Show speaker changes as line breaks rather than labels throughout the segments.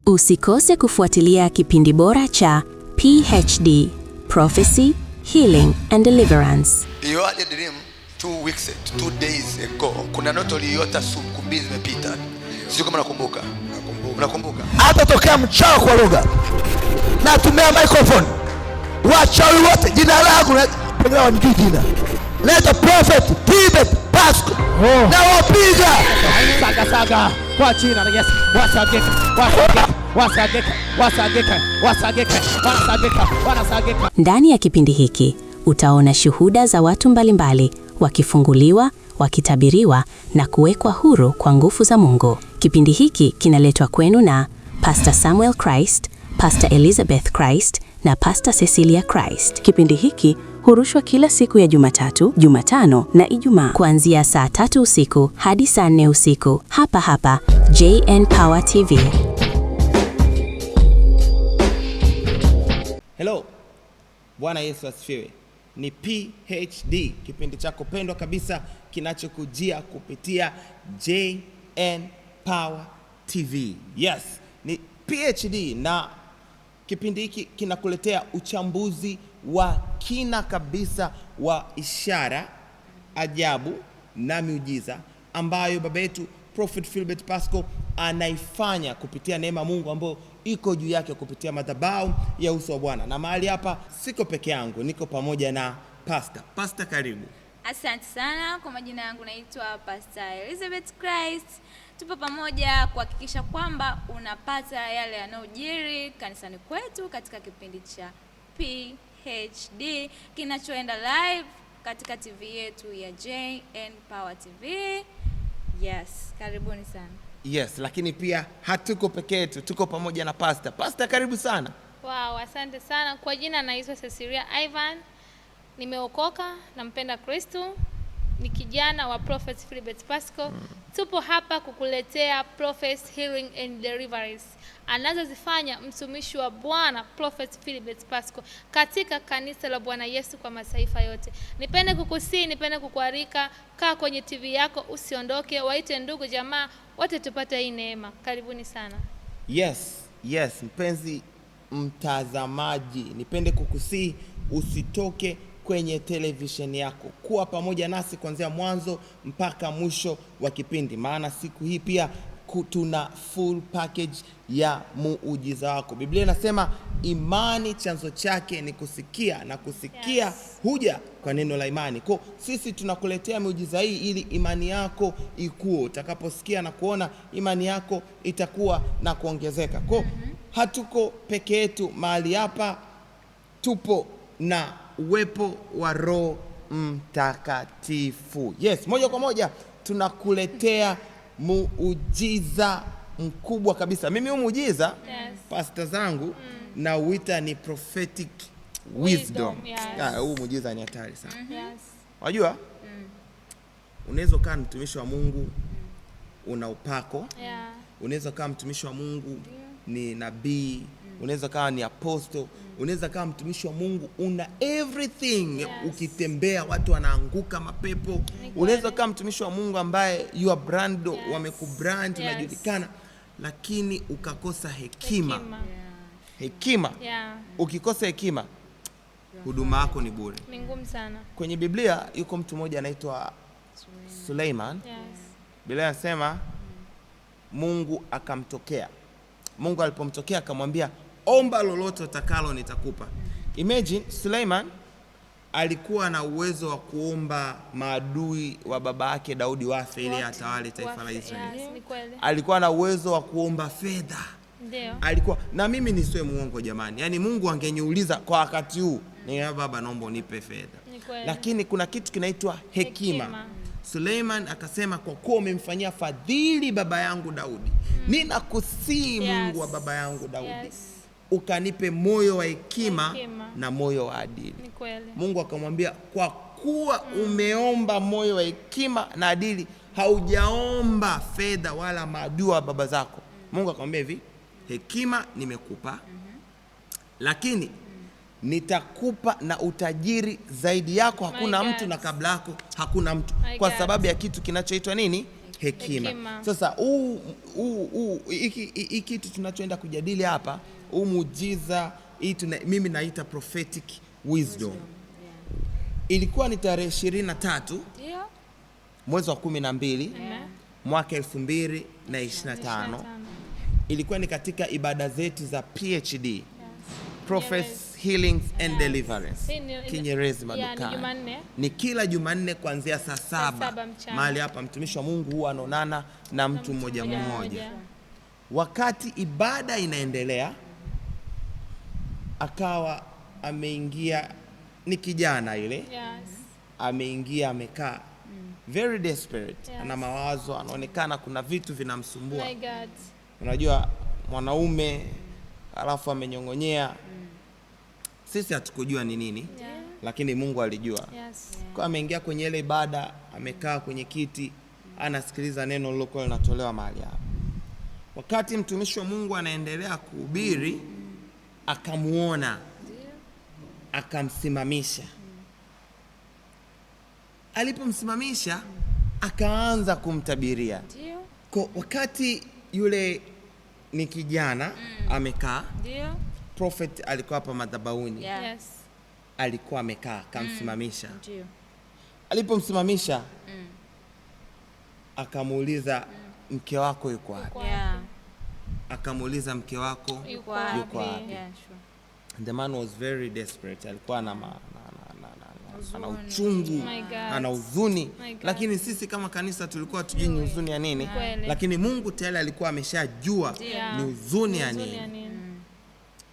Usikose kufuatilia kipindi bora cha PHD, Prophecy, Healing and Deliverance.
You had a dream 2 weeks, 2 days ago. Kuna ndoto uliyota siku 2 zimepita. Sio kama nakumbuka. Unakumbuka?
Hata tokea mchao kwa lugha. Na tumia microphone. Wachawi wote jina langu na pengine wanijui jina. Leta prophet, Philbert Pasco. Na wapiga.
Saga kwa jina la Yesu. Wasageka.
Ndani ya kipindi hiki utaona shuhuda za watu mbalimbali wakifunguliwa, wakitabiriwa na kuwekwa huru kwa nguvu za Mungu. Kipindi hiki kinaletwa kwenu na Pastor Samuel Christ, Pastor Elizabeth Christ na Pastor Cecilia Christ. Kipindi hiki hurushwa kila siku ya Jumatatu, Jumatano na Ijumaa kuanzia saa 3 usiku hadi saa 4 usiku hapa JN Power TV.
Hello. Bwana Yesu asifiwe. Ni PHD, kipindi chako pendwa kabisa kinachokujia kupitia JN Power TV. Yes, ni PHD na kipindi hiki kinakuletea uchambuzi wa kina kabisa wa ishara, ajabu na miujiza ambayo baba yetu Prophet Philbert Pasco anaifanya kupitia neema Mungu ambayo iko juu yake kupitia madhabahu ya uso wa Bwana. Na mahali hapa siko peke yangu, niko pamoja na Pastor. Pastor, karibu.
Asante sana. Kwa majina yangu naitwa Pastor Elizabeth Christ. Tupo pamoja kuhakikisha kwamba unapata yale yanayojiri kanisani kwetu katika kipindi cha PHD kinachoenda live katika TV yetu ya JN Power TV. Yes, karibuni sana.
Yes, lakini pia hatuko peke yetu, tuko pamoja na Pastor. Pastor, karibu sana.
Wow, asante sana. Kwa jina naitwa Cecilia Ivan. Nimeokoka, nampenda Kristo. Ni kijana wa Prophet Philbert Pasco. Tupo hapa kukuletea Prophet Healing and Deliverance anazozifanya mtumishi wa Bwana Prophet Philbert Pasco katika kanisa la Bwana Yesu kwa mataifa yote. Nipende kukusii, nipende kukualika, kaa kwenye TV yako, usiondoke, waite ndugu jamaa wote tupate hii neema. Karibuni sana.
Yes, mpenzi mtazamaji, nipende kukusii usitoke kwenye television yako. Kuwa pamoja nasi kuanzia mwanzo mpaka mwisho wa kipindi, maana siku hii pia tuna full package ya muujiza wako. Biblia inasema imani chanzo chake ni kusikia, na kusikia huja kwa neno la imani. Kwa sisi tunakuletea muujiza hii ili imani yako ikue. Utakaposikia na kuona, imani yako itakuwa na kuongezeka. Kwa hatuko peke yetu mahali hapa, tupo na uwepo wa Roho Mtakatifu. Yes, moja kwa moja tunakuletea muujiza mkubwa kabisa. Mimi huu muujiza, pastor zangu na uita ni prophetic wisdom. Huu muujiza ni hatari sana. Wajua? Unaweza kaa mtumishi wa Mungu una upako. Unaweza kaa mtumishi wa Mungu ni nabii. Unaweza kaa ni apostle. Unaweza kaa mtumishi wa Mungu una everything. Ukitembea watu wanaanguka mapepo. Unaweza kaa mtumishi wa Mungu ambaye you are brand, wamekubrand, unajulikana, lakini ukakosa hekima. Ukikosa hekima, huduma yako ni bure.
Ni ngumu sana.
Kwenye Biblia yuko mtu mmoja anaitwa Suleiman. Biblia inasema Mungu akamtokea. Mungu alipomtokea akamwambia, omba lolote utakalo nitakupa. Imagine Suleiman alikuwa na uwezo wa kuomba maadui wa baba yake Daudi wafe ili atawale taifa la Israeli. Alikuwa na uwezo wa kuomba fedha.
Ndio.
Alikuwa, na mimi nisiwe muongo jamani. Yaani Mungu angeniuliza kwa wakati huu, ni baba naomba unipe fedha. Lakini kuna kitu kinaitwa hekima. Suleiman akasema, kwa kuwa umemfanyia fadhili baba yangu Daudi, ninakusii Mungu wa baba yangu Daudi, ukanipe moyo wa hekima na moyo wa adili. Mungu akamwambia, kwa kuwa umeomba moyo wa hekima na adili, haujaomba fedha wala maadui wa baba zako. Mungu akamwambia hivi, hekima nimekupa, lakini nitakupa na utajiri zaidi yako hakuna mtu, na kabla yako hakuna mtu. Kwa sababu ya kitu kinachoitwa nini? hekima. Sasa hiki kitu tunachoenda kujadili hapa, huu muujiza mimi naita prophetic wisdom. Ilikuwa ni tarehe 23 mwezi wa 12 mwaka 2025. Ilikuwa ni katika ibada zetu za PhD, Prophets Healings and Deliverance, Kinyerezi madukani. Ni kila Jumanne kuanzia saa 7 mahali hapa mtumishi wa Mungu huwa anaonana na mtu mmoja mmoja. Wakati ibada inaendelea, akawa ameingia, ni kijana ile, ameingia amekaa very desperate, ana mawazo, anaonekana kuna vitu vinamsumbua. Unajua mwanaume alafu amenyongonyea, sisi hatukujua ni nini, lakini Mungu alijua. Kwa ameingia kwenye ile ibada, amekaa kwenye kiti, anasikiliza neno lilokuwa linatolewa mahali hapa. Wakati mtumishi wa Mungu anaendelea kuhubiri, akamuona, akamsimamisha. Alipomsimamisha, akaanza kumtabiria. Kwa wakati yule ni kijana amekaa, prophet alikuwa hapa madhabahuni, alikuwa amekaa, akamsimamisha. Alipomsimamisha, akamuuliza mke wako yuko wapi? Akamuuliza mke wako yuko wapi? The man was very desperate. Alikuwa na uchungu, ana huzuni, lakini sisi kama kanisa tulikuwa tujui ni huzuni ya nini, lakini Mungu tayari alikuwa ameshajua ni huzuni ya nini.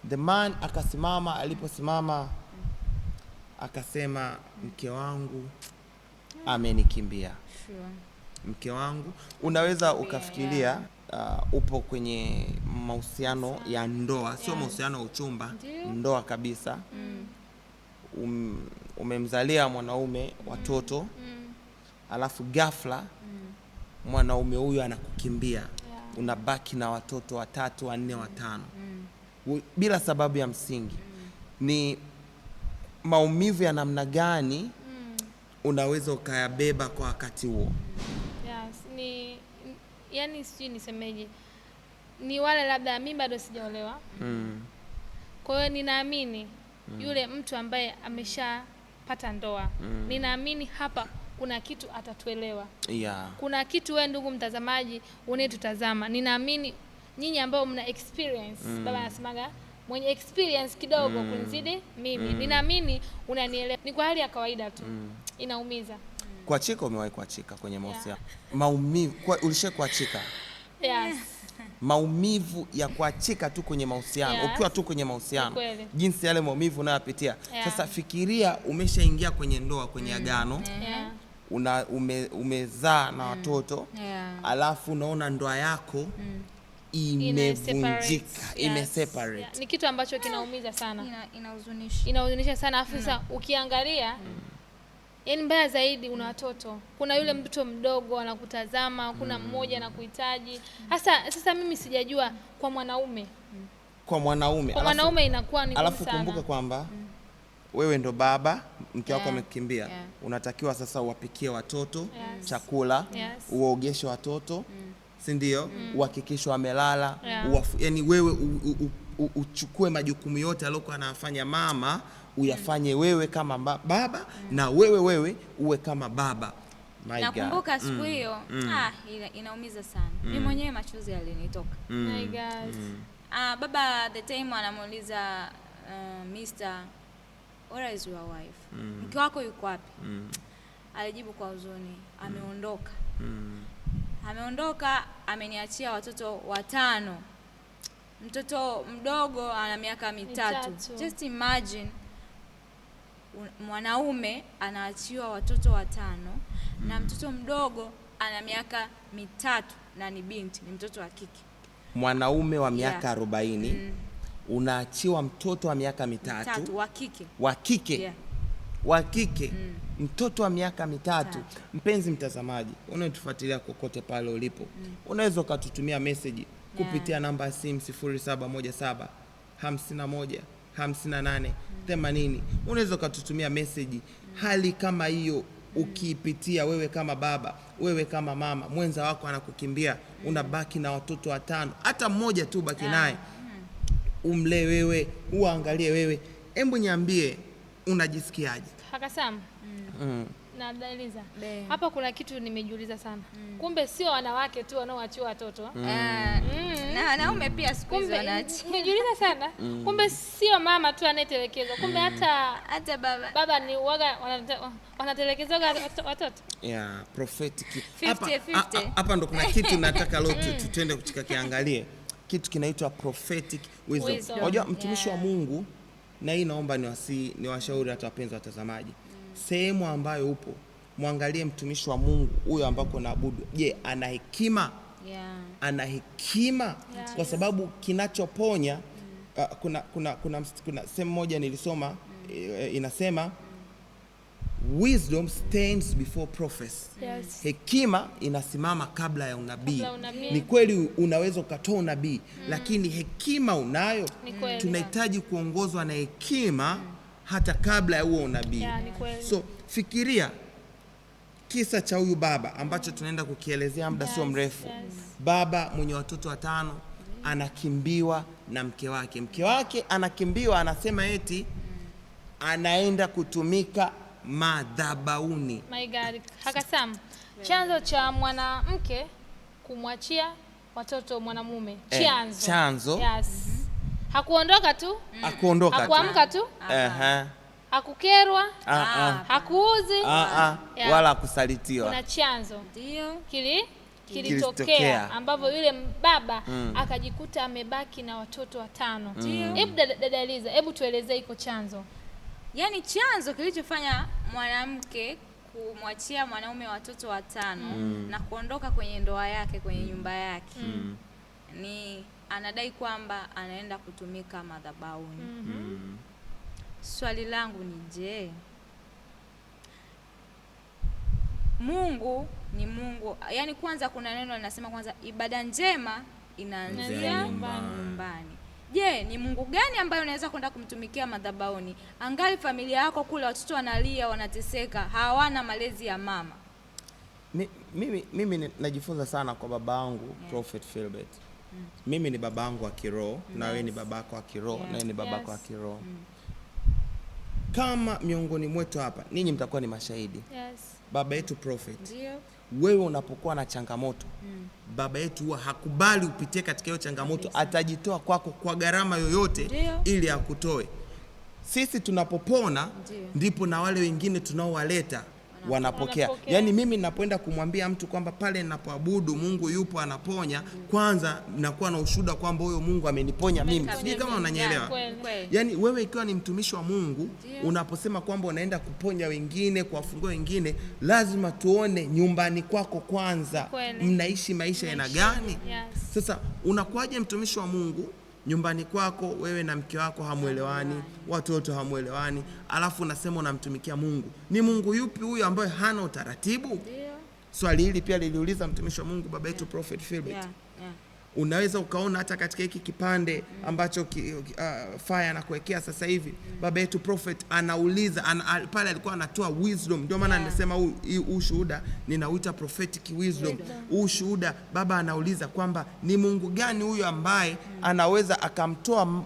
The man akasimama. Aliposimama akasema, mke wangu amenikimbia. Mke wangu, unaweza ukafikiria upo kwenye mahusiano ya ndoa, sio mahusiano ya uchumba, ndoa kabisa. Umemzalia mwanaume watoto, alafu ghafla mwanaume huyu anakukimbia, unabaki na watoto 3, 4, 5 bila sababu ya msingi. Ni maumivu ya namna gani unaweza ukayabeba kwa wakati huo?
Yani sijui nisemeje, ni wale labda mimi bado sijaolewa, kwa hiyo ninaamini yule mtu ambaye ameshapata ndoa, ninaamini hapa kuna kitu atatuelewa. Kuna kitu wewe ndugu mtazamaji unayetutazama, ninaamini nyinyi ambao mna experience, baba anasemaga mwenye experience kidogo kunizidi mimi, ninaamini unanielewa. Ni kwa hali ya kawaida tu, inaumiza.
Kuachika, umewahi kuachika kwenye mahusiano? Maumivu, ulishawahi kuachika? Maumivu ya kuachika tu kwenye mahusiano, ukiwa tu kwenye mahusiano, jinsi yale maumivu unayopitia. Sasa fikiria umeshaingia kwenye ndoa, kwenye agano, umezaa na watoto, alafu unaona ndoa yako imevunjika, imeseparate.
Ni kitu ambacho kinaumiza sana, inahuzunisha sana. Afu sasa ukiangalia, yani mbaya zaidi, una watoto, kuna yule mtoto mdogo anakutazama, kuna mmoja anakuhitaji. Sasa mimi sijajua kwa mwanaume, kwa mwanaume inakuwa ni ngumu sana.
Alafu kumbuka kwamba wewe ndo baba, mke wako amekimbia, unatakiwa sasa uwapikie watoto chakula, uogeshe watoto, si ndio? Uhakikishe wamelala, yani wewe uchukue majukumu yote aliyokuwa anafanya mama, uyafanye wewe kama baba, na wewe uwe kama baba.
Nakumbuka siku hiyo, inaumiza sana. Mimi mwenyewe machozi yalinitoka.
My God.
Baba the time anamuuliza Mr. Where is your wife? Mke wako yuko wapi? Alijibu kwa huzuni, ameondoka. Ameondoka, ameniachia watoto 5. Mtoto mdogo ana miaka 3. Just imagine, mwanaume anaachiwa watoto 5 na mtoto mdogo ana miaka 3 na ni binti, ni mtoto wa kike.
Mwanaume wa miaka 40 unaachiwa mtoto wa miaka 3 wa kike. Mtoto wa miaka 3. Mpenzi mtazamaji, unayetufuatilia kokote pale ulipo, unaweza ukatutumia message kupitia namba ya simu 0717 51 58 80. Unaweza ukatutumia message hali kama hiyo ukiipitia wewe kama baba, wewe kama mama, mwenza wako anakukimbia, unabaki na watoto 5, hata mmoja tu baki naye, umlee wewe, uangalie wewe. Hebu niambie unajisikiaje?
Kaka Sam. Na Eliza. Hapa kuna kitu nimejiuliza sana. Kumbe sio wanawake tu wanaoachiwa watoto.
Na wanaume pia siku hizo wanaachi.
Nimejiuliza sana. Kumbe sio mama tu anayetelekezwa. Kumbe hata baba ni waga wanatelekezwa watoto.
Yeah, prophetic.
50-50.
Hapa ndo kuna kitu nataka leo tutende kuchika kiangalie. Kitu kinaitwa prophetic wisdom. Unajua mtumishi wa Mungu, na hii naomba niwashauri hata wapenzi watazamaji. Sehemu ambayo upo, muangalie mtumishi wa Mungu huyo ambako naabudu. Je, ana hekima? Ana hekima? Kwa sababu kinachoponya kuna sehemu moja nilisoma inasema wisdom stands before prophecy. Hekima inasimama kabla ya unabii. Ni kweli unaweza ukatoa unabii, lakini hekima unayo. Tunahitaji kuongozwa na hekima hata kabla ya huo unabii. So fikiria kisa cha huyu baba ambacho tunaenda kukielezea muda sio mrefu. Baba mwenye watoto 5 anakimbiwa na mke wake. Mke wake anakimbiwa, anasema eti anaenda kutumika madhabahuni.
My God. Kaka Sam, chanzo cha mwanamke kumwachia watoto mwanamume. Chanzo. Yes. Hakuondoka tu. Hakuamka tu. Hakukerwa. Hakuuzi.
Wala hakusalitiwa.
Kuna chanzo. Ndio. Kilitokea ambavyo yule baba akajikuta amebaki na watoto 5. Hebu dada Eliza, hebu tuelezee iko chanzo.
Yaani chanzo kilichofanya mwanamke kumwachia mwanaume watoto 5 na kuondoka kwenye ndoa yake, kwenye nyumba yake, ni anadai kwamba anaenda kutumika madhabahuni. Swali langu ni je, Mungu ni Mungu? Yaani kwanza kuna neno linasema kwanza ibada njema inaanzia nyumbani. Je, ni Mungu gani ambaye unaweza kwenda kumtumikia madhabahuni? Angali familia yako kule watoto wanalia, wanateseka, hawana malezi ya mama.
Mimi najifunza sana kwa baba yangu Prophet Philbert. Mimi ni baba yangu wa kiroho, na wewe ni babako wa kiroho, na wewe ni babako wa kiroho. Kama miongoni mwetu hapa ninyi mtakuwa ni mashahidi. Baba yetu Prophet, wewe unapokuwa na changamoto, baba yetu huwa hakubali upitie katika hiyo changamoto. Atajitoa kwako kwa gharama yoyote ili akutoe. Sisi tunapopona ndipo na wale wengine tunaowaleta wanapokea. Yaani mimi ninapoenda kumwambia mtu kwamba pale ninapoabudu Mungu yupo anaponya, kwanza nakuwa na ushuhuda kwamba huyo Mungu ameniponya mimi. Sijui kama unanielewa. Yaani wewe ikiwa ni mtumishi wa Mungu, unaposema kwamba unaenda kuponya wengine, kuwafungua wengine, lazima tuone nyumbani kwako kwanza mnaishi maisha yana gani. Sasa unakuwaje mtumishi wa Mungu nyumbani kwako wewe na mke wako hamuelewani, watoto hamuelewani, alafu unasema unamtumikia Mungu? Ni Mungu yupi huyo ambaye hana utaratibu? Swali hili pia liliuliza mtumishi wa Mungu baba yetu Prophet Philbert. Unaweza ukaona hata katika hiki kipande ambacho Fire anakuwekea sasa hivi, baba yetu Prophet anauliza pale alikuwa anatoa wisdom. Ndio maana nimesema huu shuhuda ninauita prophetic wisdom. Huu shuhuda baba anauliza kwamba ni Mungu gani huyo ambaye anaweza akamtoa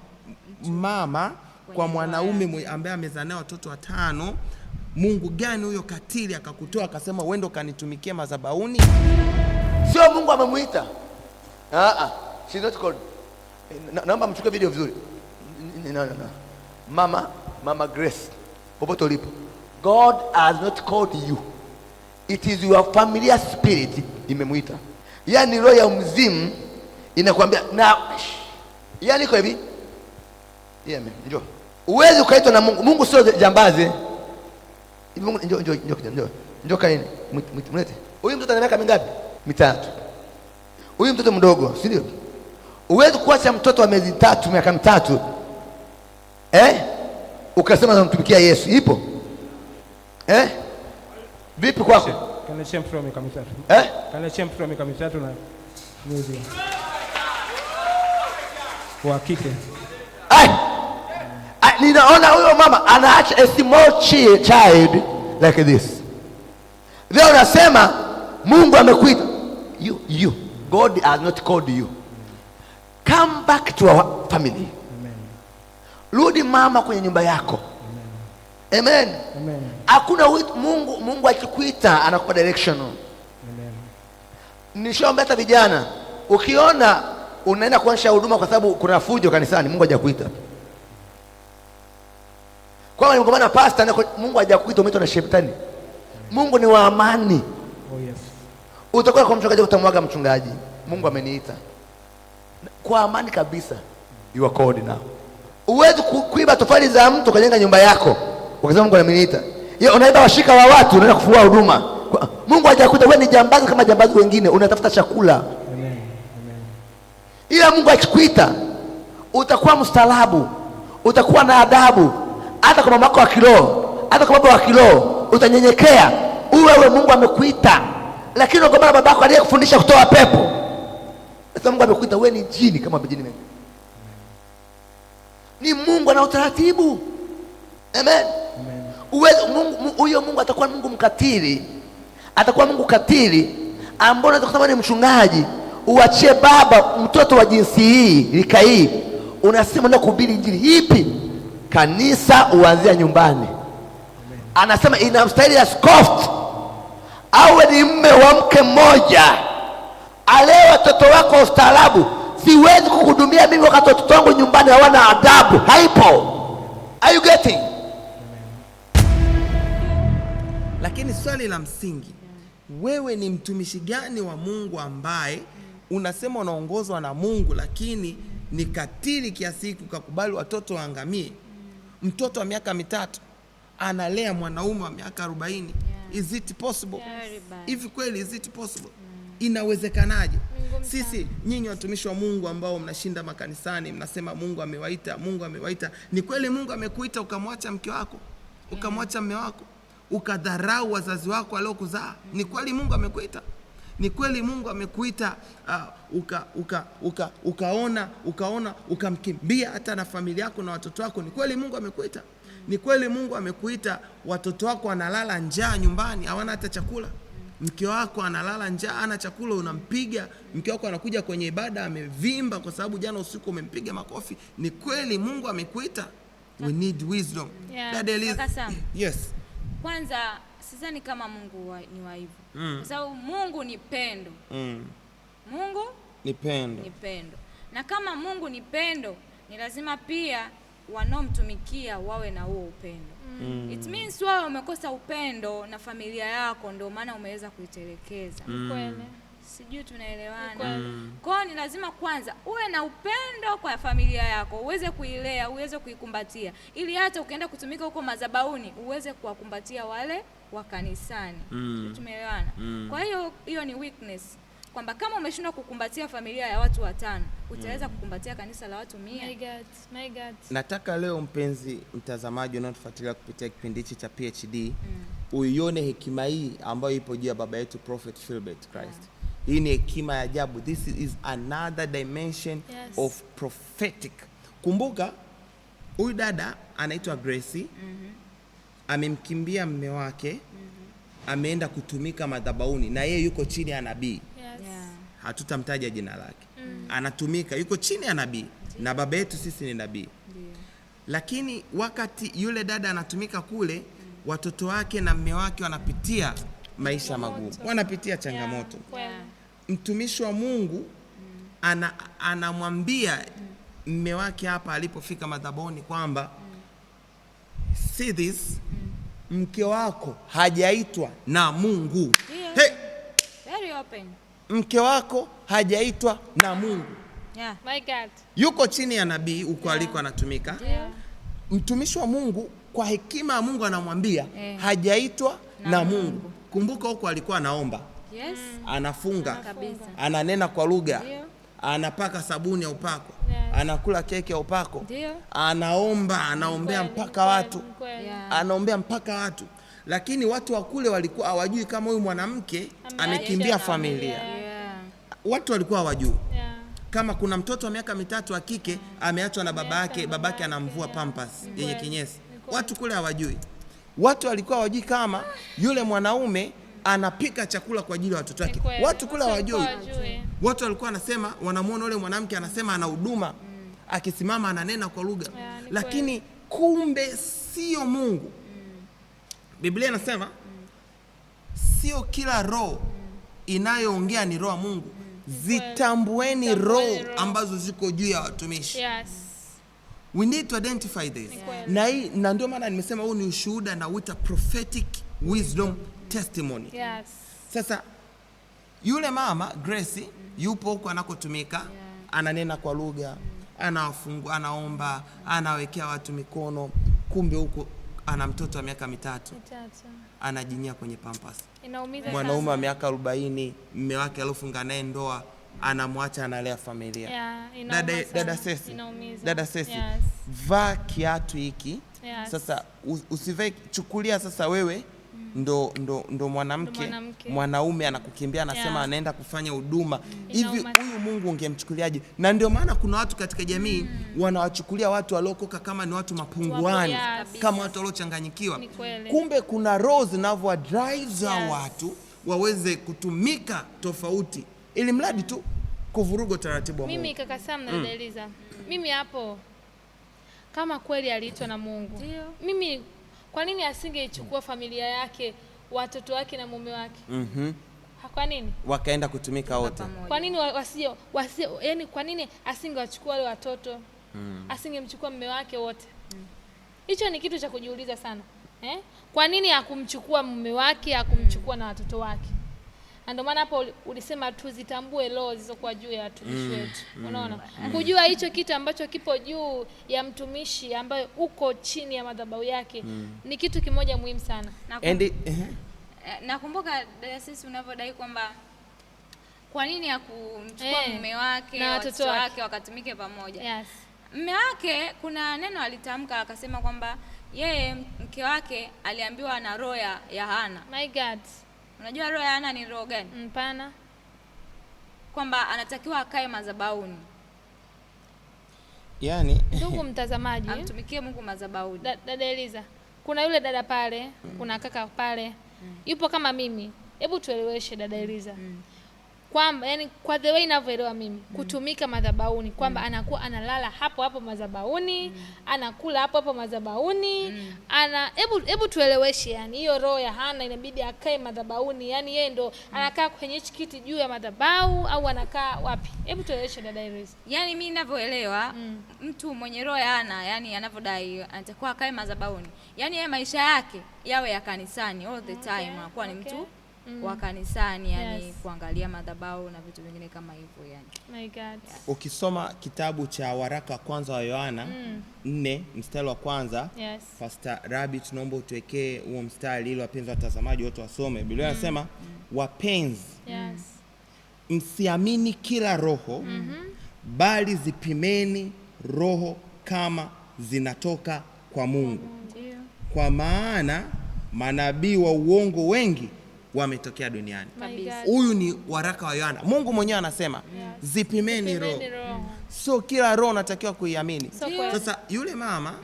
mama kwa mwanaume ambaye amezaa naye watoto 5. Mungu gani huyo katili akakutoa akasema uende kanitumikie madhabahuni?
Sio Mungu amemuita. She's not called. Naomba mchukue video vizuri. No. Mama Grace, popote ulipo, God has not called you. It is your familiar spirit imemuita. Yaani roho ya mzimu inakwambia na yaani iko hivi. Njoo. Uwezi ukaitwa na Mungu. Mungu sio jambazi. Mungu njoo kaini. Mlete. Huyu mtoto ana miaka mingapi? 3. Huyu mtoto mdogo, si ndio? Uwezi kuacha mtoto wa miezi 3, miaka 3. Ukasema unamtumikia Yesu. Ipo? Vipi kwako?
Kanachia mtoto wa miaka 3. Kanachia mtoto wa miaka 3 na mwezi wa kike.
Ninaona huyo mama anaacha a small child like this. Leo unasema Mungu amekuita. You. God has not called you. Come back to our family. Rudi mama kwenye nyumba yako. Amen. Hakuna Mungu akikuita anakupa direction. Nishaomba hata vijana, ukiona unaenda kuanza huduma kwa sababu kuna fujo kanisani, Mungu hajakuita. Kwa hiyo maana pastor, Mungu hajakuita, umeitwa na shetani. Mungu ni wa amani.
Yes.
Utakuwa kwa mchungaji utamwaga mchungaji, Mungu ameniita kwa amani kabisa. You are called now. Uwezi kuiba tofali za mtu kujenga nyumba yako ukisema Mungu ameniita. Yeye unaiba washika wa watu, unaenda kufua huduma. Mungu hajakuita, wewe ni jambazi kama jambazi wengine, unatafuta chakula.
Amen.
Ila Mungu akikuita utakuwa mstaarabu, utakuwa na adabu, hata kwa mama wa kiroho, hata kwa baba wa kiroho utanyenyekea. Wewe Mungu amekuita. Lakini unagombana na babako aliyekufundisha kutoa pepo. Sasa Mungu amekuita, wewe ni jini kama jini mengine. Ni Mungu ana utaratibu. Amen. Huyo Mungu atakuwa Mungu mkatili. Atakuwa Mungu katili ambao unaweza kusema ni mchungaji, uachie baba mtoto wa jinsi hii, lika hii. Unasema ndio kuhubiri injili ipi? Kanisa uanzia nyumbani. Anasema inamstahili askofu awe ni mume wa mke mmoja, alee watoto wako ustaarabu. Siwezi kukuhudumia mimi wakati watoto wangu nyumbani hawana adabu. Haipo. Are you getting?
Lakini swali la msingi, wewe ni mtumishi gani wa Mungu ambaye unasema unaongozwa na Mungu lakini ni katili kiasi hiki ukakubali watoto waangamie? Mtoto wa miaka 3 analea mwanaume wa miaka 40. Is it possible? Hivi kweli is it possible? Inawezekanaje? Sisi nyinyi watumishi wa Mungu ambao mnashinda makanisani mnasema Mungu amewaita, Mungu amewaita. Ni kweli Mungu amekuita ukamwacha mke wako, ukamwacha mume wako, ukadharau wazazi wako waliokuzaa? Ni kweli Mungu amekuita? Ni kweli Mungu amekuita ukaona ukamkimbia hata na familia yako na watoto wako? Ni kweli Mungu amekuita? Ni kweli Mungu amekuita watoto wako analala njaa nyumbani, hawana hata chakula? Mke wako analala njaa, hana chakula, unampiga. Mke wako anakuja kwenye ibada amevimba kwa sababu jana usiku umempiga makofi. Ni kweli Mungu amekuita? We need wisdom. Yes.
Kwanza sidhani kama Mungu ni wa hivyo. Kwa sababu Mungu ni pendo. Mungu ni pendo. Na kama Mungu ni pendo, ni lazima pia wanaomtumikia wawe na huo upendo. It means wewe umekosa upendo na familia yako, ndio maana umeweza kuitelekeza.
Kweli.
Sijui tunaelewana. Kwa hiyo ni lazima kwanza uwe na upendo kwa familia yako, uweze kuilea, uweze kuikumbatia, ili hata ukienda kutumika huko madhabahuni uweze kuwakumbatia wale wa kanisani. Tumeelewana? Kwa hiyo hiyo ni weakness, kwamba kama umeshindwa kukumbatia familia ya watu 5, utaweza kukumbatia kanisa la watu 100.
My God.
Nataka leo mpenzi mtazamaji unaotufuatilia kupitia kipindi hichi cha PhD uione hekima hii ambayo ipo juu ya baba yetu Prophet Philbert Christ. Hii ni hekima ya ajabu. This is another dimension of prophetic. Kumbuka huyu dada anaitwa Gracie. Amemkimbia mume wake, ameenda kutumika madhabahuni, na yeye yuko chini ya nabii. Hatutamtaja jina lake. Anatumika, yuko chini ya nabii, na baba yetu sisi ni nabii. Lakini wakati yule dada anatumika kule, watoto wake na mume wake wanapitia maisha magumu, wanapitia changamoto. Mtumishi wa Mungu anamwambia mume wake hapa alipofika madhabahuni kwamba see this, mke wako hajaitwa na Mungu. Hey!
Very open.
Mke wako hajaitwa na Mungu.
My God.
Yuko chini ya nabii huko aliko anatumika. Mtumishi wa Mungu kwa hekima ya Mungu anamwambia hajaitwa na Mungu. Kumbuka huko alikuwa anaomba. Anafunga. Ananena kwa lugha. Anapaka sabuni ya upako. Anakula keki ya upako. Anaomba, anaombea mpaka watu. Anaombea mpaka watu. Lakini watu wa kule walikuwa hawajui kama huyu mwanamke amekimbia familia. Watu walikuwa hawajui. Kama kuna mtoto wa miaka 3 wa kike ameachwa na babake anamvua pampers yenye kinyesi. Watu kule hawajui. Watu walikuwa hawajui kama yule mwanaume anapika chakula kwa ajili ya watoto wake. Watu kula wajui. Watu walikuwa wanasema, wanamuona yule mwanamke anasema ana huduma, akisimama ananena kwa lugha, lakini kumbe sio Mungu. Biblia inasema sio kila roho inayoongea ni roho ya Mungu. Zitambueni roho ambazo ziko juu ya watumishi. We need to identify this. Na ndio maana nimesema huu ni ushuhuda na uita prophetic wisdom testimony. Sasa yule mama Grace yupo huko anakotumika, ananena kwa lugha, anaomba, anawekea watu mikono, kumbe huko ana mtoto wa miaka 3. Anajinyia kwenye pampers. Mwanaume wa miaka 40, mume wake alifunga naye ndoa, anamwacha analea familia. Dada Sesi, vaa kiatu hiki. Sasa usivae, chukulia sasa wewe ndo mwanamke, mwanaume anakukimbia anasema anaenda kufanya huduma. Hivi huyu Mungu ungemchukuliaje? Na ndio maana kuna watu katika jamii wanawachukulia watu waliokoka kama ni watu mapunguani, kama watu waliochanganyikiwa. Kumbe kuna roho zinavyo drive za watu waweze kutumika tofauti, ili mradi tu kuvuruga taratibu wa Mungu.
Mimi kaka Sam na dada Eliza, mimi hapo kama kweli aliitwa na Mungu, mimi kwa nini asingeichukua familia yake, watoto wake na mume wake? Kwa nini
wakaenda kutumika wote?
Kwa nini wasije yani, kwa nini asingewachukua wale watoto? Asingemchukua mume wake wote? Hicho ni kitu cha kujiuliza sana. Kwa nini hakumchukua mume wake, hakumchukua na watoto wake? Ndio maana hapo ulisema tuzitambue roho zilizokuwa juu ya watumishi wetu. Unaona? Kujua hicho kitu ambacho kipo juu ya mtumishi ambaye uko chini ya madhabahu yake ni kitu kimoja muhimu sana.
Nakumbuka dada Sisi unavyodai kwamba kwa nini hakumchukua mume wake na watoto wake wakatumike pamoja. Mume wake kuna neno alitamka akasema kwamba yeye mke wake aliambiwa ana roho ya Hana.
My God.
Unajua roho ya Hana ni roho gani?
Mpana.
Kwamba anatakiwa akae madhabahuni.
Yani
ndugu mtazamaji,
amtumikie Mungu madhabahuni.
Dada Eliza, kuna yule dada pale, kuna kaka pale. Yupo kama mimi. Hebu tueleweshe dada Eliza. Kwamba yani kwa the way ninavyoelewa mimi, kutumika madhabahuni kwamba anakuwa analala hapo hapo madhabahuni, anakula hapo hapo madhabahuni, hebu tueleweshe, yani hiyo roho ya Hana inabidi akae madhabahuni, yani yeye ndo anakaa kwenye kiti juu ya madhabahu au anakaa wapi? Hebu tueleweshe dada Eliza.
Yani mimi ninavyoelewa, mtu mwenye roho ya Hana, yani anavyodai anatakuwa akae madhabahuni. Yani yeye maisha yake yawe ya kanisani all the time, anakuwa ni mtu wa kanisani, yani kuangalia madhabahu na vitu vingine kama hivyo yani.
My God.
Ukisoma kitabu cha waraka wa kwanza wa Yohana 4 mstari wa kwanza, Pastor Rabi tunaomba utuwekee huo mstari ili wapenzi watazamaji wote wasome. Biblia inasema wapenzi, msiamini kila roho, bali zipimeni roho kama zinatoka kwa Mungu. Kwa maana manabii wa uongo wengi wametokea duniani. Huyu ni waraka wa Yohana. Mungu mwenyewe anasema zipimeni roho. So kila roho natakiwa kuiamini. Sasa yule mama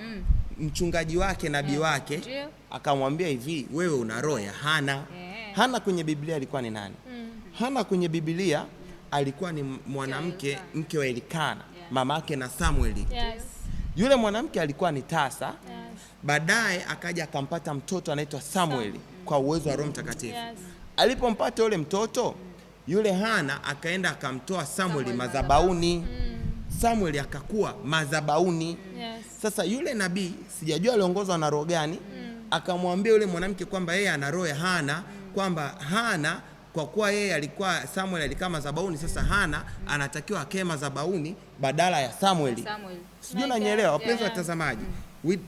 mchungaji wake, nabii wake akamwambia hivi, wewe una roho ya Hana. Hana kwenye Biblia alikuwa ni nani? Hana kwenye Biblia alikuwa ni mwanamke, mke wa Elikana, mamake na Samueli. Yule mwanamke alikuwa ni tasa. Baadaye akaja akampata mtoto anaitwa Samueli kwa uwezo wa Roho Mtakatifu. Alipompata yule mtoto, yule Hana akaenda akamtoa Samueli madhabahuni. Samueli akakuwa madhabahuni. Sasa yule nabii sijajua aliongozwa na roho gani, akamwambia yule mwanamke kwamba yeye ana roho ya Hana, kwamba Hana kwa kuwa yeye alikuwa Samuel alikaa madhabahuni, sasa Hana anatakiwa akae madhabahuni badala ya Samueli. Sijui unanielewa wapenzi watazamaji.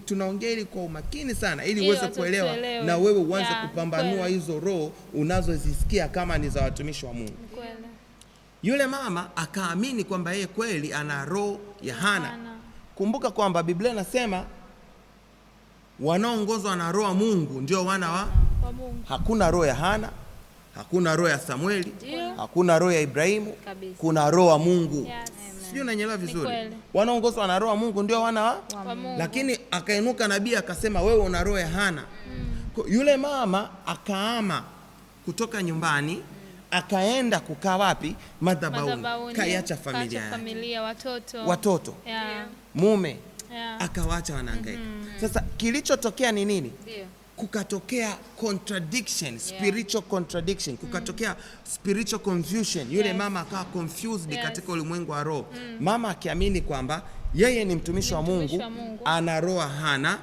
Tunaongea ili kwa umakini sana ili uweze kuelewa na wewe uanze kupambanua hizo roho unazozisikia kama ni za watumishi wa Mungu. Yule mama akaamini kwamba yeye kweli ana roho ya Hana. Kumbuka kwamba Biblia inasema wanaoongozwa na roho wa Mungu ndio wana wa Mungu. Hakuna roho ya Hana, hakuna roho ya Samueli, hakuna roho ya Ibrahimu, kuna roho wa Mungu. Sio, unanielewa vizuri? Wanaongozwa na roho wa Mungu ndio wana wa Mungu. Lakini akainuka nabii akasema wewe una roho ya Hana. Yule mama akaama kutoka nyumbani akaenda kukaa wapi? Madhabahuni. Kaiacha familia, watoto.
Yeah.
Mume.
Yeah.
Akawacha wanahangaika. Sasa kilichotokea ni nini? Kukatokea contradiction, spiritual contradiction, kukatokea spiritual confusion. Yule mama akawa confused katika ulimwengu wa roho. Mama akiamini kwamba yeye ni mtumishi wa Mungu, ana roho Hana.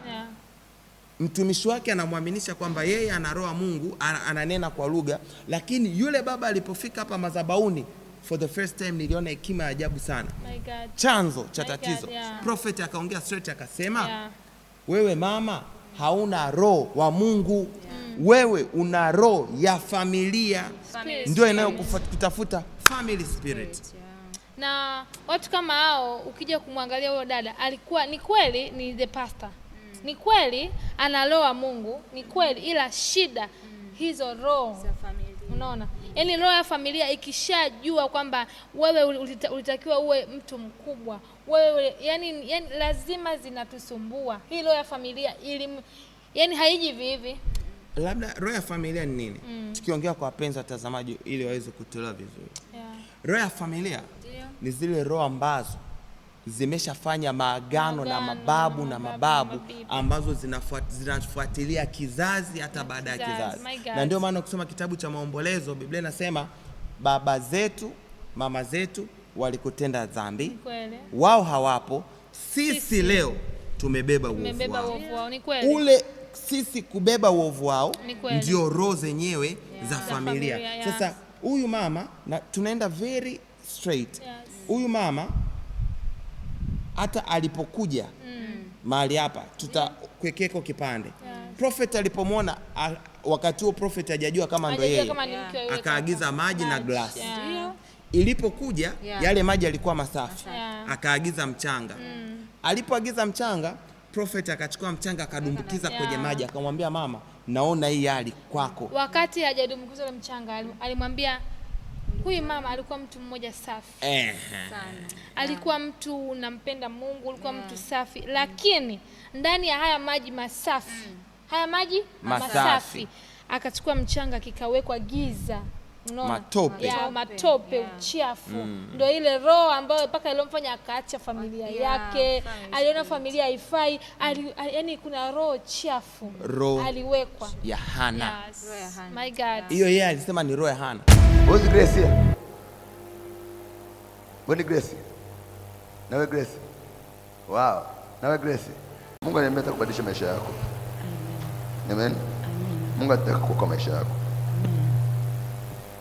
Mtumishi wake anamwaminisha kwamba yeye ana roho Mungu, ananena kwa lugha. Lakini yule baba alipofika hapa madhabahuni, for the first time niliona hekima ya ajabu sana. Chanzo cha tatizo. Prophet akaongea straight akasema, wewe mama hauna roho wa Mungu. Wewe una roho ya familia. Ndio inayokutafuta family spirit.
Na watu kama hao ukija kumwangalia huyo dada, alikuwa ni kweli ni the pastor. Ni kweli ana roho wa Mungu, ni kweli, ila shida hizo roho za familia. Unaona? Yaani roho ya familia ikishajua kwamba wewe ulitakiwa uwe mtu mkubwa, wewe yani lazima zinatusumbua. Hii roho ya familia yani haiji vivi.
Labda roho ya familia ni nini? Tukiongea kwa wapenzi watazamaji ili waweze kutolewa vizuri. Roho ya familia ni zile roho ambazo zimeshafanya maagano na mababu ambazo zinafuatilia kizazi hata baada ya kizazi. Na ndio maana kusoma kitabu cha Maombolezo, Biblia inasema baba zetu, mama zetu walikutenda dhambi, wao hawapo, sisi leo tumebeba uovu wao.
Ni kweli.
Ule sisi kubeba uovu wao ndio roho zenyewe za familia. Sasa huyu mama, na tunaenda very straight. Huyu mama hata alipokuja mahali hapa, tutakwekeko kipande. Prophet alipomwona, wakati huo prophet hajajua kama ndo yeye, akaagiza maji na glasi. Ilipokuja yale maji yalikuwa masafi, akaagiza mchanga. Alipoagiza mchanga, prophet akachukua mchanga akadumbukiza kwenye maji, akamwambia mama, naona hii hali kwako.
Wakati hajadumbukiza ile mchanga, alimwambia huyu mama alikuwa mtu mmoja safi sana. Alikuwa mtu unampenda Mungu, alikuwa mtu safi, lakini ndani ya haya maji masafi, haya maji masafi, akachukua mchanga kikawekwa giza. Unaona? Matope, uchafu. Ndio ile roho ambayo mpaka ilomfanya akaacha familia yake. Aliona familia haifai, yani kuna roho chafu aliwekwa
ya Hana.
My God.
Hiyo yeye alisema ni roho ya Hana.
Who's Grace here? When Grace? Nawe Grace? Wow. Nawe Grace? Mungu anataka kubadilisha maisha yako. Amen. Mungu anataka kuokoa maisha yako.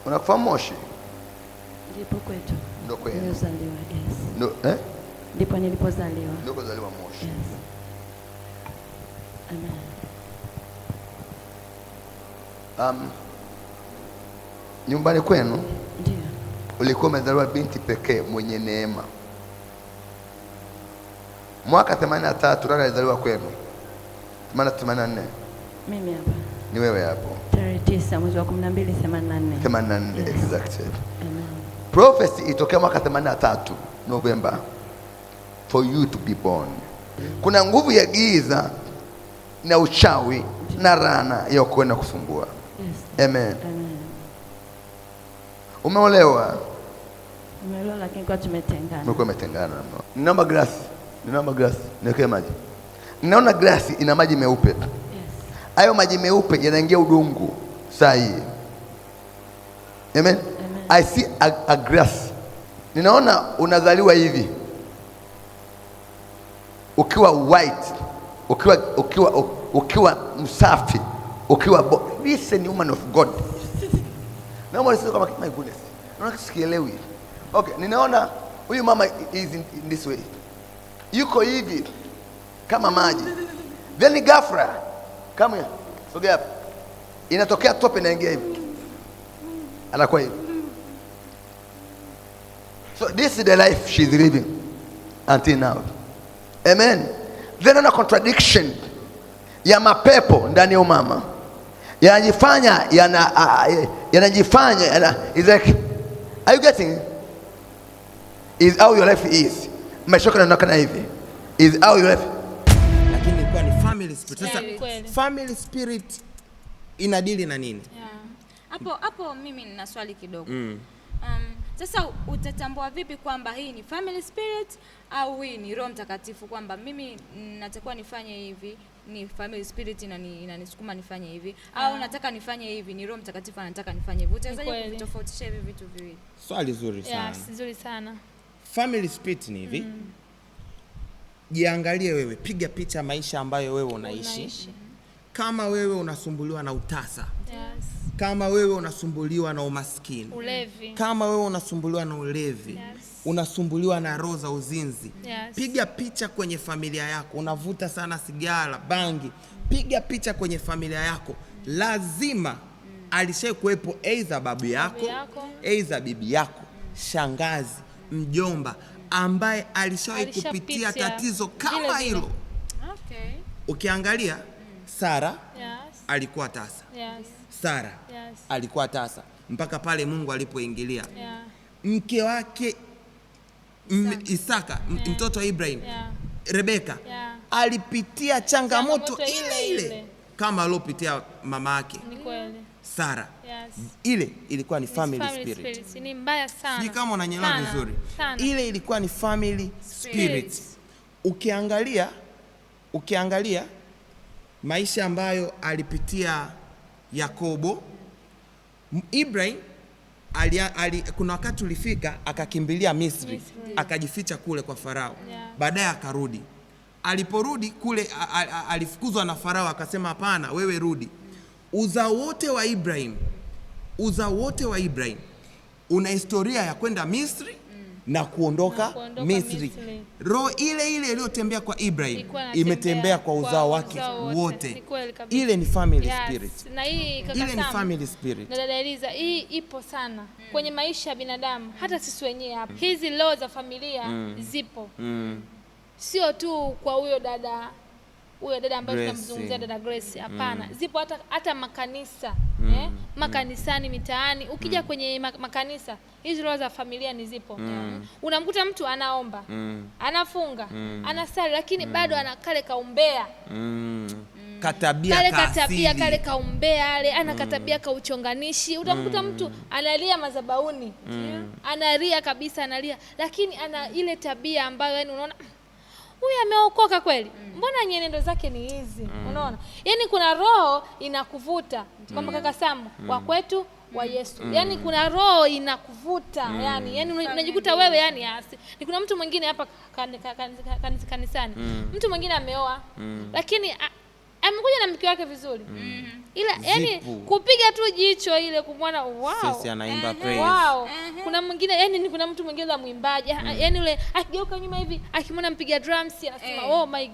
Unakufahamu Moshi?
Ndipo kwetu.
Ndio kwetu.
Nilizaliwa, yes.
Ndio,
Ndipo nilipozaliwa.
Ndio kuzaliwa Moshi.
Yes. Amen.
Nyumbani kwenu
ndio
ulikuwa umezaliwa binti pekee mwenye neema. Mwaka 83 nani alizaliwa kwenu? 84.
Mimi hapa.
Ni wewe hapo.
Tarehe 9 mwezi wa 12 84.
84,
yes.
Exactly.
Amen.
Prophecy itokea mwaka 83 November for you to be born. Kuna nguvu ya giza na uchawi na rana ya kwenda kusumbua.
Yes.
Amen. Umeolewa?
Umeolewa lakini kwa tumetengana.
Mko umetengana. Ninaomba glass. Niwekee maji. Ninaona glasi ina maji meupe. Yes. Hayo maji meupe yanaingia udongo. Sahi. Amen. I see a grass. Ninaona unazaliwa hivi. Ukiwa white, ukiwa msafi, listen woman of God. Naomba niseme kama my goodness. Naona sikielewi. Okay, ninaona huyu mama is in this way. Yuko hivi kama maji. Then ghafla kama sogea hapa. Inatokea tope na ingia hivi. Anakuwa hivi. So this is the life she's living until now. Amen. Then a contradiction ya mapepo ndani ya mama. Yanajifanya is like, are you getting? Is how your life is. Mashoka na hivi. Is how your life.
Lakini ilikuwa ni family spirit. Sasa family spirit inadili na nini?
Hapo mimi nina swali kidogo. Sasa utatambua vipi kwamba hii ni family spirit au hii ni Roho Mtakatifu, kwamba mimi natakuwa nifanye hivi ni family spirit inanisukuma nifanye hivi, au nataka nifanye hivi ni Roho Mtakatifu anataka nifanye hivi? Utawezaje kutofautisha hivi vitu viwili?
Swali zuri sana.
Yes, zuri sana.
Family spirit ni hivi. Jiangalie wewe, piga picha maisha ambayo wewe unaishi. Kama wewe unasumbuliwa na utasa.
Yes.
Kama wewe unasumbuliwa na umaskini.
Ulevi.
Kama wewe unasumbuliwa na ulevi.
Yes.
Unasumbuliwa na roho za uzinzi.
Yes.
Piga picha kwenye familia yako. Unavuta sana sigara, bangi. Piga picha kwenye familia yako. Lazima alishakuwepo aidha babu yako, aidha bibi yako, shangazi, mjomba ambaye alishawahi kupitia tatizo kama hilo.
Okay.
Ukiangalia Sara,
Yes.
alikuwa tasa.
Yes.
Sara,
Yes.
alikuwa tasa mpaka pale Mungu alipoingilia.
Yeah.
Mke wake Isaka, mtoto wa Ibrahim, Rebeka, alipitia changamoto ile kama alopitia mama yake.
Ni kweli.
Sara.
Yes.
Ile ilikuwa ni family spirit.
Ni mbaya sana.
Sijui kama unanielewa vizuri. Ile ilikuwa ni family spirit. Ukiangalia maisha ambayo alipitia Yakobo, Ibrahim kuna wakati ulifika akakimbilia Misri, akajificha kule kwa Farao. Baadaye akarudi. Aliporudi kule alifukuzwa na Farao, akasema hapana, wewe rudi. Uzao wote wa Ibrahim una historia ya kwenda Misri na kuondoka Misri. Roho ile iliyotembea kwa Ibrahim imetembea kwa uzao wake wote. Ile ni family spirit.
Na hii kaka
Ile ni family spirit.
Na dada Eliza, hii ipo sana kwenye maisha ya binadamu, hata sisi wenyewe hapa. Hizi roho za familia zipo. Sio tu kwa huyo dada ambaye tunamzungumzia, dada Grace, hapana. Zipo hata makanisa, makanisani, mitaani. Ukija kwenye makanisa, hizo roho za familia ni zipo. Unamkuta mtu anaomba, anafunga, anasali, lakini bado ana kale kaumbea. Kale kaumbea ana katabia ka uchonganishi. Utamkuta mtu analia madhabahuni. Analia kabisa, analia, lakini ana ile tabia ambayo yani unaona huyu ameokoka kweli. Mbona nyenendo zake ni hizi? Unaona? Yaani kuna roho inakuvuta. Kwamba kaka Sam wa kwetu wa Yesu. Yaani kuna roho inakuvuta. Yaani unajikuta wewe yani ni kuna mtu mwingine hapa kanisani. Mtu mwingine ameoa. Lakini amekuja na mke wake vizuri. Ila yani kupiga tu jicho ile kumwona
Sisi anaimba praise.
Wow. Kuna mwingine yani kuna mtu mwingine la mwimbaji. Yani yule akigeuka nyuma hivi akimwona mpiga drums anasema oh my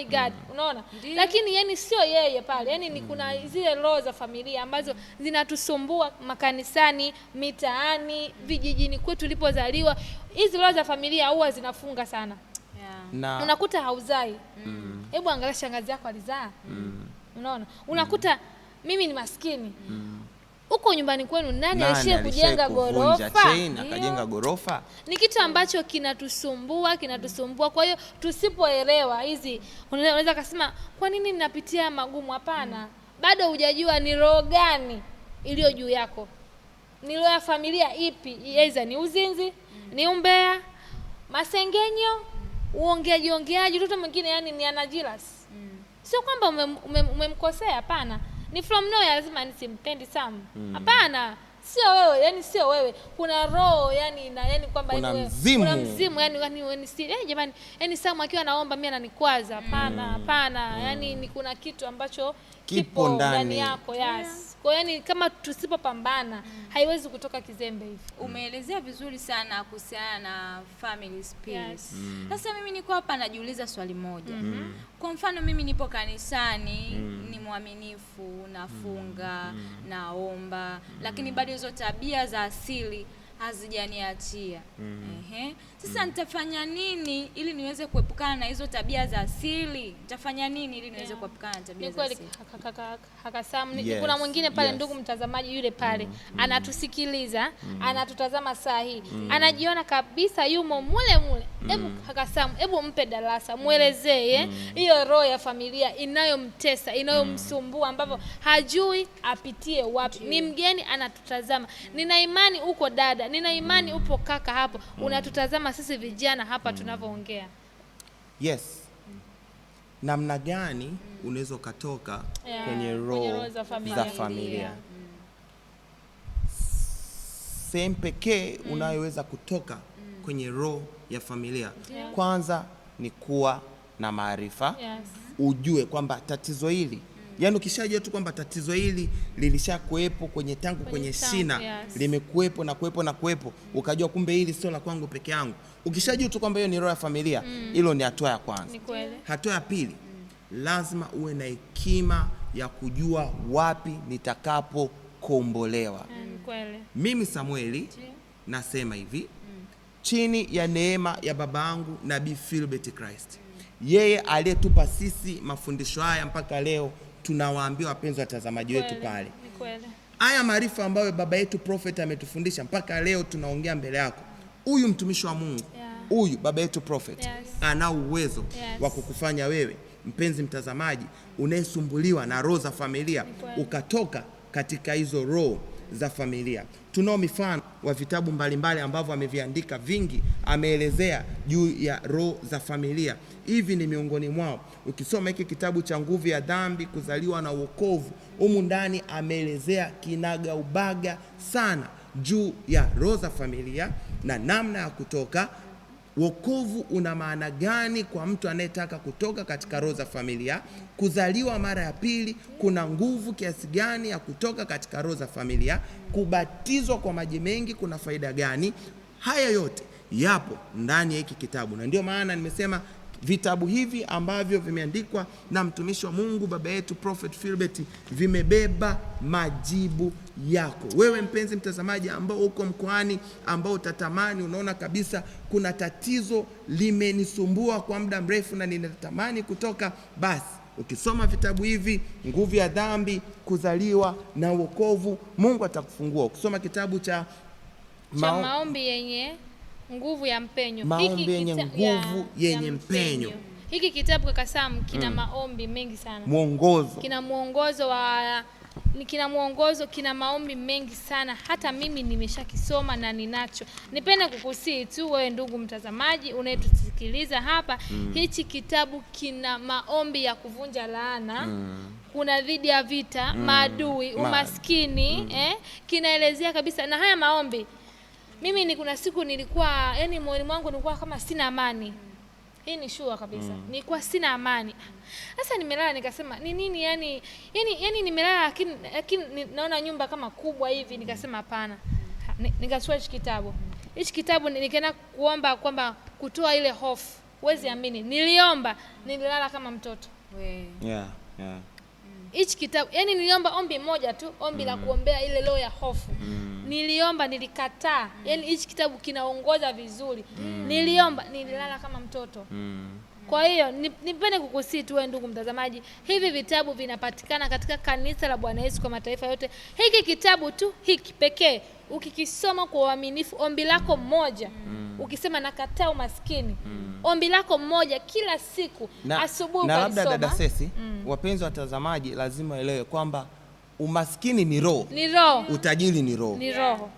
god. Unaona? Lakini yani sio yeye pale. Yani ni kuna zile roho za familia ambazo zinatusumbua makanisani, mitaani, vijijini kwetu tulipozaliwa. Hizi roho za familia huwa zinafunga sana. Na unakuta hauzai. Hebu angalia shangazi yako alizaa. Unaona? Unakuta mimi ni maskini. Huko nyumbani kwenu nani alishie kujenga gorofa?
Akajenga gorofa.
Ni kitu ambacho kinatusumbua. Kwa hiyo tusipoelewa hizi, unaweza kusema kwa nini ninapitia magumu? Hapana. Bado hujajua ni roho gani iliyo juu yako. Ni roho ya familia ipi? Aidha ni uzinzi, ni umbea, masengenyo, ongeaji, mtoto mwingine yani ni anajilas. Sio kwamba umemkosea, hapana. Ni from nowhere lazima nisimpendi Sam. Hapana. Sio wewe, yani sio wewe. Kuna roho yani kwamba
kuna mzimu
yani si jamani, yani Sam akiwa anaomba mimi ananikwaza. Hapana. Yani ni kuna kitu ambacho kipo ndani yako. Yes. Kwa yani kama tusipopambana haiwezi kutoka kizembe hivi.
Umeelezea vizuri sana kuhusiana na family spirit. Sasa mimi niko hapa najiuliza swali moja. Kwa mfano mimi nipo kanisani, ni mwaminifu, nafunga, naomba, lakini bado hizo tabia za asili hazijaniachia. Sasa nitafanya nini ili niweze kuepukana na hizo tabia za asili? Nitafanya nini ili niweze kuepukana na tabia za asili?
Kaka Sam, kuna mwingine pale, ndugu mtazamaji, yule pale anatusikiliza, anatutazama saa hii, anajiona kabisa yumo mule Hebu kaka Sam, hebu mpe darasa, muelezee hiyo roho ya familia inayomtesa, inayomsumbua ambavyo hajui apitie wapi. Ni mgeni anatutazama. Nina imani uko dada, nina imani upo kaka hapo, unatutazama sisi vijana hapa tunavyoongea.
Yes. Namna gani unaweza ukatoka kwenye roho za familia? Sehemu pekee unayoweza kutoka kwenye roho ya familia, kwanza ni kuwa na maarifa. Ujue kwamba tatizo hili, yani ukishajua tu kwamba tatizo hili lilishakuepo kwenye tangu kwenye shina, limekuepo na kuepo na kuepo, ukajua kumbe hili sio la kwangu peke yangu. Ukishajua tu kwamba hiyo ni roho ya familia, hilo ni hatua ya kwanza. Hatua ya pili, lazima uwe na hekima ya kujua wapi nitakapokombolewa. Mimi Samueli nasema hivi, chini ya neema ya babangu Nabii Philbert Christ, yeye aliyetupa sisi mafundisho haya mpaka leo tunawaambia wapenzi watazamaji wetu pale. Haya maarifa ambayo baba yetu prophet ametufundisha mpaka leo tunaongea mbele yako. Huyu mtumishi wa Mungu, huyu baba yetu prophet ana uwezo wa kukufanya wewe mpenzi mtazamaji unayesumbuliwa na roho za familia ukatoka katika hizo roho za familia. Tunao mifano wa vitabu mbalimbali ambavyo ameviandika vingi, ameelezea juu ya roho za familia. Hivi ni miongoni mwao. Ukisoma hiki kitabu cha Nguvu ya Dhambi, Kuzaliwa na Wokovu, humu ndani ameelezea kinaga ubaga sana juu ya roho za familia na namna ya kutoka. Wokovu una maana gani kwa mtu anayetaka kutoka katika roho za familia? Kuzaliwa mara ya pili kuna nguvu kiasi gani ya kutoka katika roho za familia? Kubatizwa kwa maji mengi kuna faida gani? Haya yote yapo ndani ya hiki kitabu, na ndio maana nimesema vitabu hivi ambavyo vimeandikwa na mtumishi wa Mungu baba yetu Prophet Philbert vimebeba majibu yako. Wewe mpenzi mtazamaji ambao uko mkoani, ambao utatamani, unaona kabisa kuna tatizo limenisumbua kwa muda mrefu na ninatamani kutoka, basi ukisoma vitabu hivi, Nguvu ya Dhambi, Kuzaliwa na Wokovu, Mungu atakufungua. Ukisoma kitabu cha
maombi yenye nguvu ya mpenyo,
maombi yenye nguvu yenye mpenyo.
Hiki kitabu kaka Sam kina maombi mengi sana.
Mwongozo.
Kina mwongozo, kina maombi mengi sana. Hata mimi nimeshakisoma na ninacho. Nipende kukusii tu wewe ndugu mtazamaji unayetusikiliza hapa, hichi kitabu kina maombi ya kuvunja laana. Kuna dhidi ya vita, maadui, umaskini, kinaelezea kabisa. Na haya maombi mimi kuna siku nilikuwa, yani moyoni mwangu nilikuwa kama sina amani. Hii ni sure kabisa. Nilikuwa sina amani. Sasa nimelala nikasema, ni nini yani nimelala lakini naona nyumba kama kubwa hivi, nikasema hapana. Nikaswitch kitabu. Hichi kitabu nikaenda kuomba kwamba kutoa ile hofu. Huwezi amini. Niliomba, nililala kama mtoto. Hichi kitabu, yani niliomba ombi moja tu, ombi la kuombea ile roho ya hofu. Niliomba, nilikataa. Yani hichi kitabu kinaongoza vizuri. Niliomba, nililala kama mtoto. Kwa hiyo nipende kukusii tu wewe ndugu mtazamaji, hivi vitabu vinapatikana katika kanisa la Bwana Yesu kwa mataifa yote. Hiki kitabu tu hiki pekee ukikisoma kwa uaminifu, ombi lako moja, ukisema nakataa umaskini, ombi lako moja kila siku asubuhi
na labda dada Sesi, wapenzi watazamaji lazima elewe kwamba umaskini ni roho.
Ni roho.
Utajiri ni roho.
Ni roho.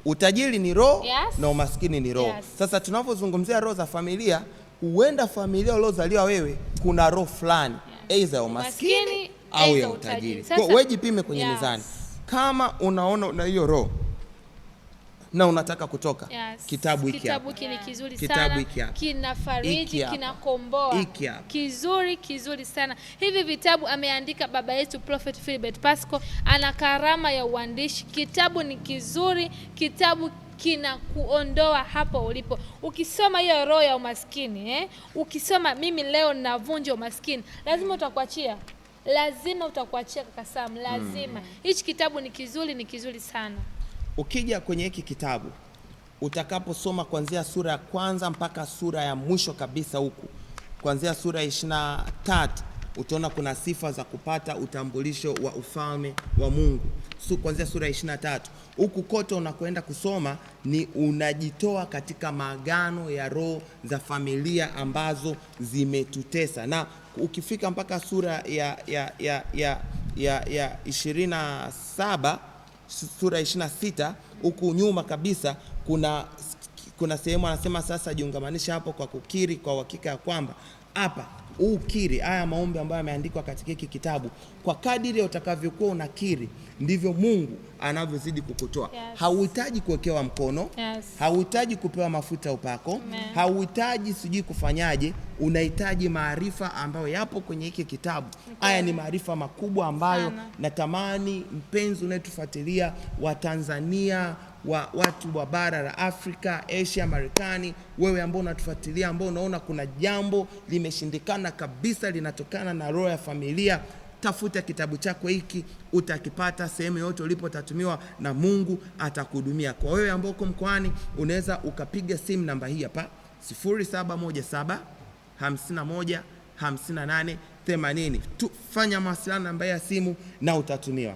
Utajiri ni roho, na umaskini ni roho. Sasa tunapozungumzia roho za familia, huenda familia uliozaliwa wewe kuna roho fulani, aidha ya umaskini au ya utajiri. Kwa wewe jipime kwenye mizani. Kama unaona una hiyo roho na unataka kutoka, kitabu hiki
ni kizuri sana, kinafariji, kinakomboa, kizuri sana. Hivi vitabu ameandika baba yetu Prophet Philbert Pasco, ana karama ya uandishi. Kitabu ni kizuri, kitabu kinakuondoa hapo ulipo. Ukisoma hiyo roho ya umaskini, ukisoma mimi leo ninavunja umaskini, lazima utakuachia. Lazima utakuachia kaka Sam, lazima. Hichi kitabu ni kizuri sana.
Ukija kwenye hiki kitabu, utakaposoma kuanzia sura ya kwanza mpaka sura ya mwisho kabisa huku, kuanzia sura ya 23 utaona kuna sifa za kupata utambulisho wa ufalme wa Mungu. Kuanzia sura ya 23. Huku kote unakoenda kusoma ni unajitoa katika maagano ya roho za familia ambazo zimetutesa. Na ukifika mpaka sura ya 27, sura 26, huku nyuma kabisa kuna sehemu anasema sasa jiungamanisha hapo kwa kukiri kwa uhakika ya kwamba hapa ukiri haya maombi ambayo yameandikwa katika hiki kitabu, kwa kadiri utakavyokuwa unakiri ndivyo Mungu anavyozidi kukutoa.
Yes.
Hauhitaji kuwekewa mkono.
Yes.
Hauhitaji kupewa mafuta upako. Hauhitaji sijui kufanyaje. Unahitaji maarifa ambayo yapo kwenye hiki kitabu. Haya ni maarifa makubwa ambayo natamani mpenzi unayetufuatilia wa Tanzania, watu wa bara la Afrika, Asia, Marekani, wewe ambao unatufuatilia, ambao unaona kuna jambo limeshindikana kabisa linatokana na roho ya familia, tafuta kitabu chako hiki, utakipata sehemu yote ulipo, utatumiwa na Mungu atakuhudumia. Kwa wewe ambao uko mkoani, unaweza ukapiga simu namba hii hapa 0717 51 58 80. Fanya mawasiliano namba ya simu na utatumiwa.